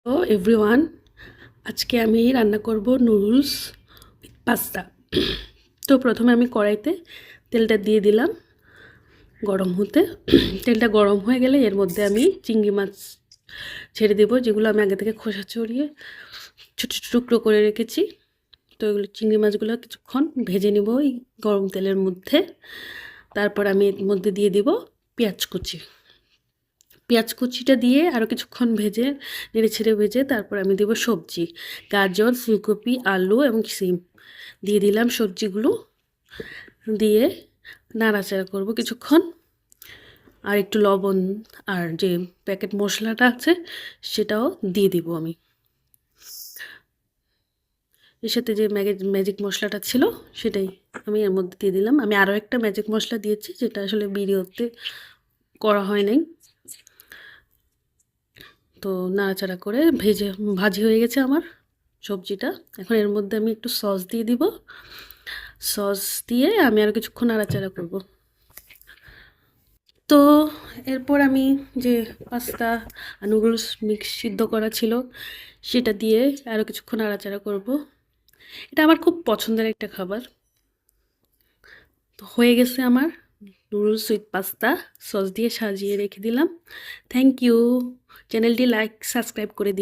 তো এভরিওয়ান, আজকে আমি রান্না করব নুডলস উইথ পাস্তা। তো প্রথমে আমি কড়াইতে তেলটা দিয়ে দিলাম গরম হতে। তেলটা গরম হয়ে গেলে এর মধ্যে আমি চিংড়ি মাছ ছেড়ে দেবো, যেগুলো আমি আগে থেকে খোসা ছড়িয়ে ছোটো ছোটো টুকরো করে রেখেছি। তো এগুলো চিংড়ি মাছগুলো কিছুক্ষণ ভেজে নেব এই গরম তেলের মধ্যে। তারপর আমি এর মধ্যে দিয়ে দিব পেঁয়াজ কুচি। পেঁয়াজ কুচিটা দিয়ে আরও কিছুক্ষণ ভেজে নেড়েচেড়ে ভেজে তারপর আমি দেবো সবজি, গাজর, ফুলকপি, আলু এবং সিম দিয়ে দিলাম। সবজিগুলো দিয়ে নাড়াচাড়া করব কিছুক্ষণ। আর একটু লবণ আর যে প্যাকেট মশলাটা আছে সেটাও দিয়ে দিব আমি। এর সাথে যে ম্যাজিক মশলাটা ছিল সেটাই আমি এর মধ্যে দিয়ে দিলাম। আমি আরও একটা ম্যাজিক মশলা দিয়েছি, যেটা আসলে ভিডিওতে করা হয় নাই। তো নাড়াচাড়া করে ভাজি হয়ে গেছে আমার সবজিটা। এখন এর মধ্যে আমি একটু সস দিয়ে দিব। সস দিয়ে আমি আরও কিছুক্ষণ নাড়াচাড়া করব। তো এরপর আমি যে পাস্তা আর নুডলস মিক্স সিদ্ধ করা ছিল সেটা দিয়ে আরও কিছুক্ষণ নাড়াচাড়া করব। এটা আমার খুব পছন্দের একটা খাবার। তো হয়ে গেছে আমার নুডলস উইথ পাস্তা, সস দিয়ে সাজিয়ে রেখে দিলাম। Thank you. চ্যানেলটি লাইক সাবস্ক্রাইব করে দিন।